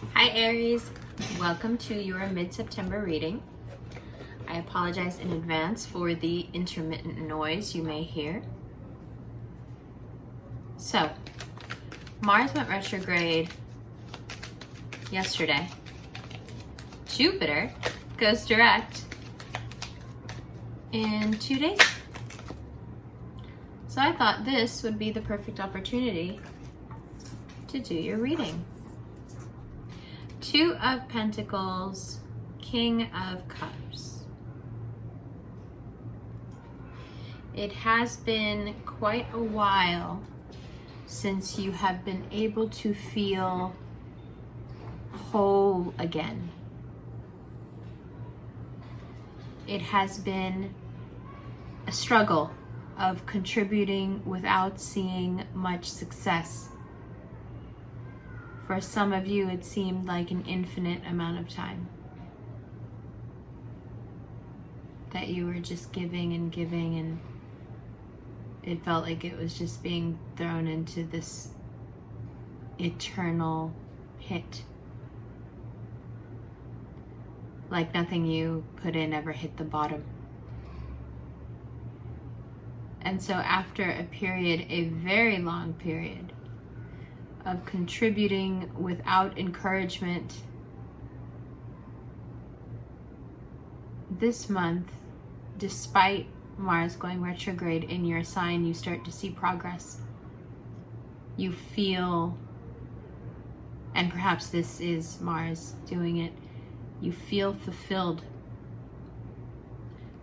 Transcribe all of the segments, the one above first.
Hi Aries, welcome to your mid-September reading. I apologize in advance for the intermittent noise you may hear. So, Mars went retrograde yesterday. Jupiter goes direct in 2 days. So I thought this would be the perfect opportunity to do your reading. Two of Pentacles, King of Cups. It has been quite a while since you have been able to feel whole again. It has been a struggle of contributing without seeing much success. For some of you, it seemed like an infinite amount of time that you were just giving, and it felt like it was just being thrown into this eternal pit. Like nothing you put in ever hit the bottom. And so after a period, a very long period, of contributing without encouragement, this month, despite Mars going retrograde in your sign, you start to see progress. You feel, and perhaps this is Mars doing it, you feel fulfilled.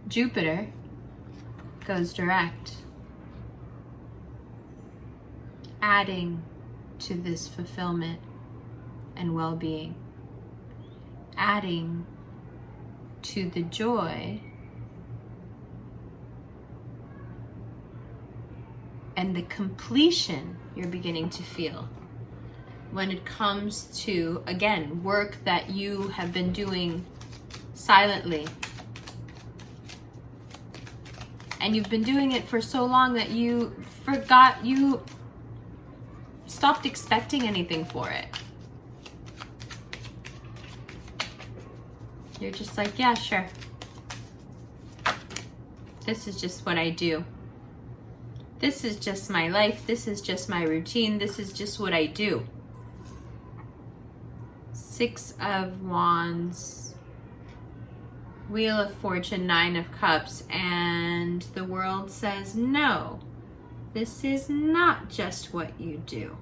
Jupiter goes direct, adding to this fulfillment and well-being, adding to the joy and the completion you're beginning to feel when it comes to, again, work that you have been doing silently. And you've been doing it for so long that you forgot, you stopped expecting anything for it. You're just like, yeah, sure. This is just what I do. This is just my life. This is just my routine. This is just what I do. Six of Wands, Wheel of Fortune, Nine of Cups, and the world says, no, this is not just what you do.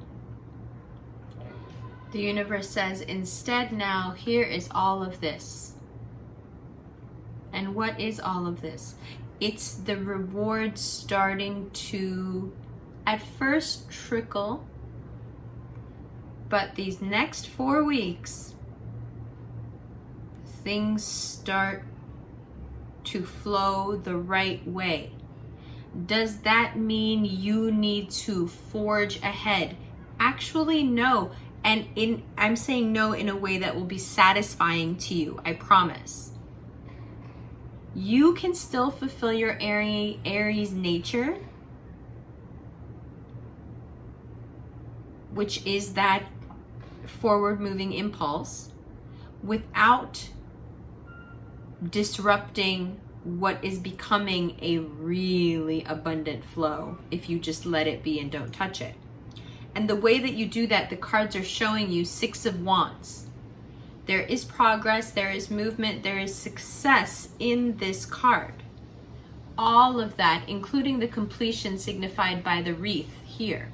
The universe says, instead now, here is all of this. And what is all of this? It's the reward starting to, at first, trickle. But these next 4 weeks, things start to flow the right way. Does that mean you need to forge ahead? Actually, no. And I'm saying no in a way that will be satisfying to you, I promise. You can still fulfill your Aries nature, which is that forward-moving impulse, without disrupting what is becoming a really abundant flow if you just let it be and don't touch it. And the way that you do that, the cards are showing you Six of Wands. There is progress, there is movement, there is success in this card. All of that, including the completion signified by the wreath here.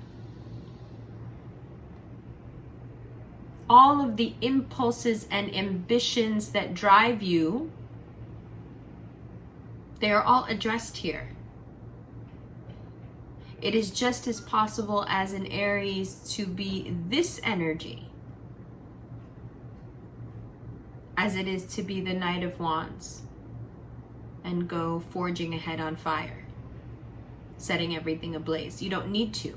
All of the impulses and ambitions that drive you, they are all addressed here. It is just as possible as an Aries to be this energy as it is to be the Knight of Wands and go forging ahead on fire, setting everything ablaze. You don't need to.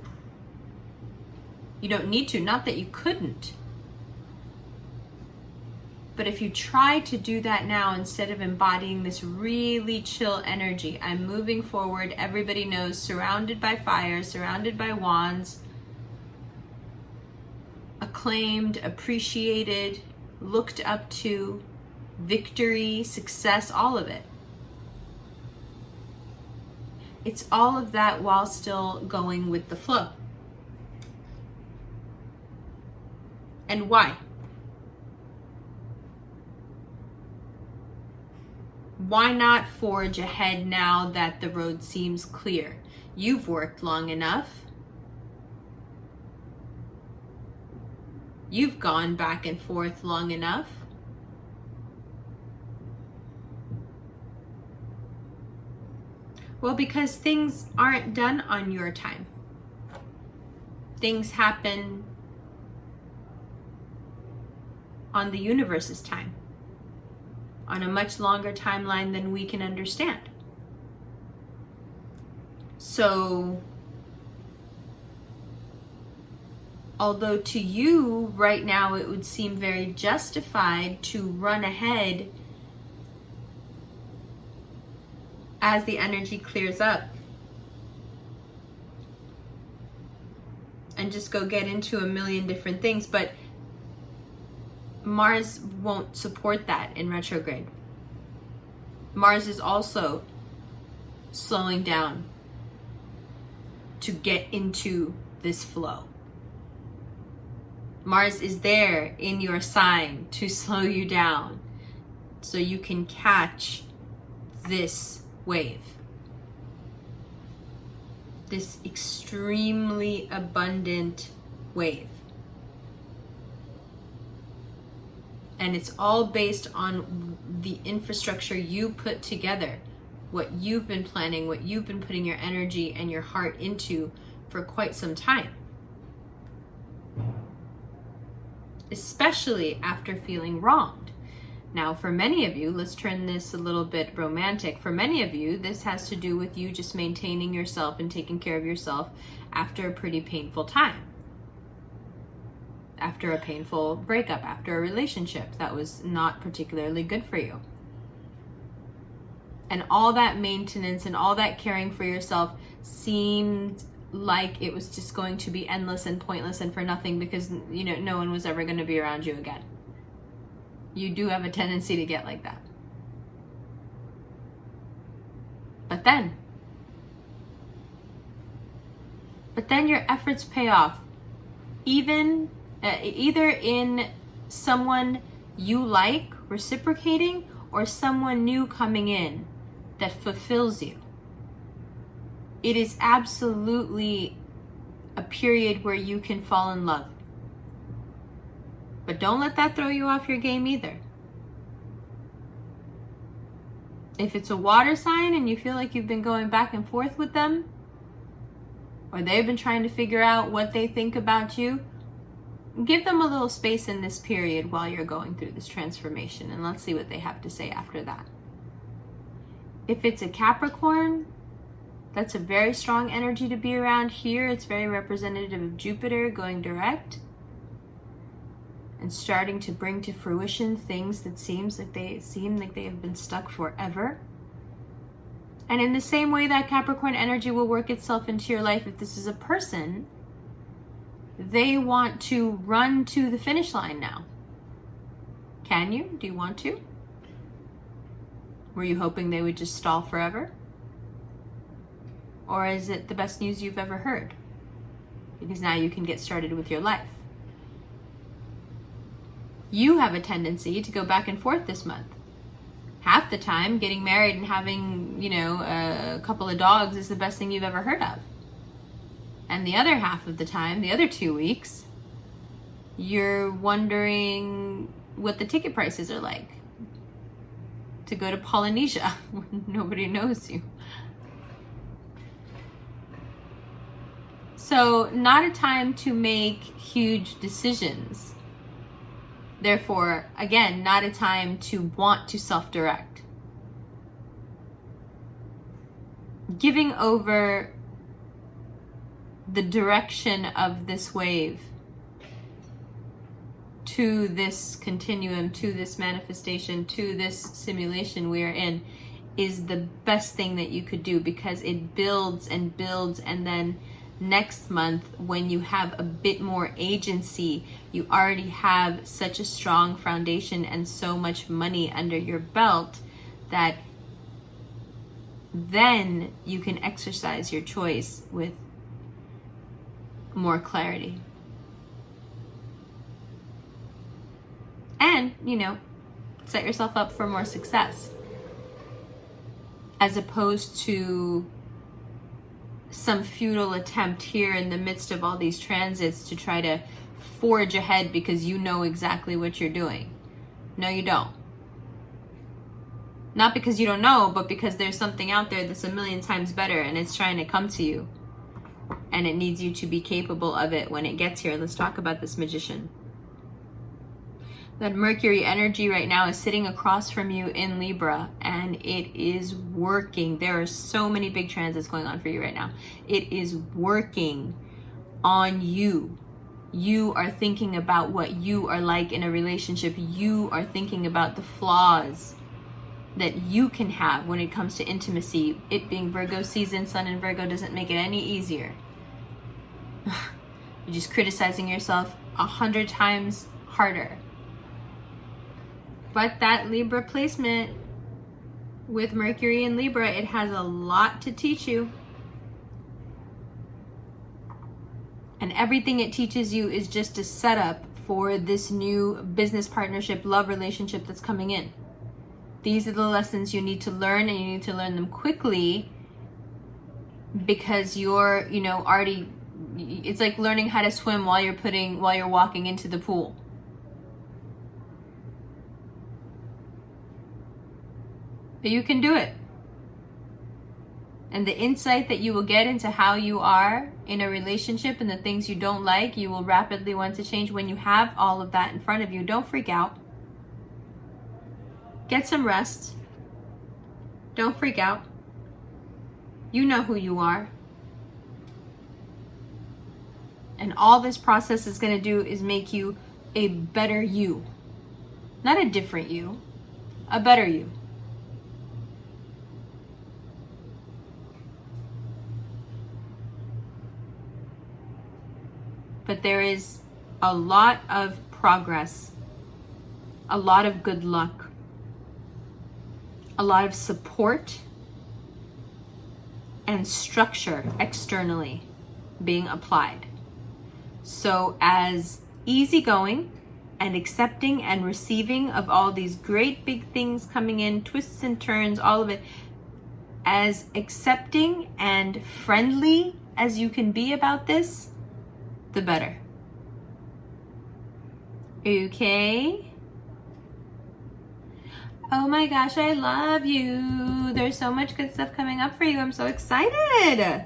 You don't need to, not that you couldn't. But if you try to do that now, instead of embodying this really chill energy, I'm moving forward, everybody knows, surrounded by fire, surrounded by wands, a acclaimed, appreciated, looked up to, victory, success, all of it. It's all of that while still going with the flow. And why? Why not forge ahead now that the road seems clear? You've worked long enough. You've gone back and forth long enough. Well, because things aren't done on your time. Things happen on the universe's time, on a much longer timeline than we can understand. So, although to you right now it would seem very justified to run ahead as the energy clears up and just go get into a million different things, but Mars won't support that in retrograde. Mars is also slowing down to get into this flow. Mars is there in your sign to slow you down so you can catch this wave. This extremely abundant wave. And it's all based on the infrastructure you put together, what you've been planning, what you've been putting your energy and your heart into for quite some time. Especially after feeling wronged. Now, for many of you, let's turn this a little bit romantic. For many of you, this has to do with you just maintaining yourself and taking care of yourself after a pretty painful time. After a painful breakup, after a relationship that was not particularly good for you. And all that maintenance and all that caring for yourself seemed like it was just going to be endless and pointless and for nothing because, you know, no one was ever going to be around you again. You do have a tendency to get like that. But then your efforts pay off. Even either in someone you like reciprocating or someone new coming in that fulfills you. It is absolutely a period where you can fall in love. But don't let that throw you off your game either. If it's a water sign and you feel like you've been going back and forth with them, or they've been trying to figure out what they think about you, give them a little space in this period while you're going through this transformation, and let's see what they have to say after that. If it's a Capricorn, that's a very strong energy to be around here. It's very representative of Jupiter going direct and starting to bring to fruition things that seem like they have been stuck forever. And in the same way that Capricorn energy will work itself into your life, if this is a person, they want to run to the finish line now. Can you? Do you want to? Were you hoping they would just stall forever? Or is it the best news you've ever heard? Because now you can get started with your life. You have a tendency to go back and forth this month. Half the time, getting married and having, a couple of dogs is the best thing you've ever heard of. And the other half of the time, the other 2 weeks, you're wondering what the ticket prices are like to go to Polynesia when nobody knows you. So, not a time to make huge decisions. Therefore, again, not a time to want to self-direct. Giving over the direction of this wave to this continuum, to this manifestation, to this simulation we are in is the best thing that you could do, because it builds and builds, and then next month, when you have a bit more agency, you already have such a strong foundation and so much money under your belt that then you can exercise your choice with more clarity. And, set yourself up for more success, as opposed to some futile attempt here in the midst of all these transits to try to forge ahead because you know exactly what you're doing. No, you don't. Not because you don't know, but because there's something out there that's a million times better and it's trying to come to you. And it needs you to be capable of it when it gets here. Let's talk about this Magician. That Mercury energy right now is sitting across from you in Libra, and it is working. There are so many big transits going on for you right now. It is working on you. You are thinking about what you are like in a relationship. You are thinking about the flaws that you can have when it comes to intimacy. It being Virgo season, Sun in Virgo doesn't make it any easier. You're just criticizing yourself 100 times harder. But that Libra placement with Mercury in Libra, it has a lot to teach you. And everything it teaches you is just a setup for this new business partnership, love relationship that's coming in. These are the lessons you need to learn, and you need to learn them quickly, because you're, already, it's like learning how to swim while you're walking into the pool. But you can do it. And the insight that you will get into how you are in a relationship and the things you don't like, you will rapidly want to change. When you have all of that in front of you, don't freak out. Get some rest. Don't freak out. You know who you are. And all this process is going to do is make you a better you. Not a different you, a better you. But there is a lot of progress, a lot of good luck, a lot of support and structure externally being applied. So as easygoing and accepting and receiving of all these great big things coming in, twists and turns, all of it, as accepting and friendly as you can be about this, the better. Okay? Oh my gosh, I love you. There's so much good stuff coming up for you. I'm so excited.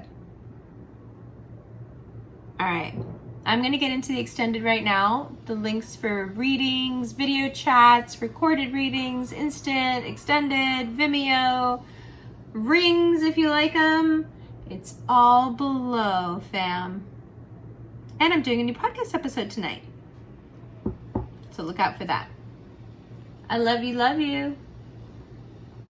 All right. I'm going to get into the extended right now. The links for readings, video chats, recorded readings, instant, extended, Vimeo, rings if you like them. It's all below, fam. And I'm doing a new podcast episode tonight. So look out for that. I love you, love you.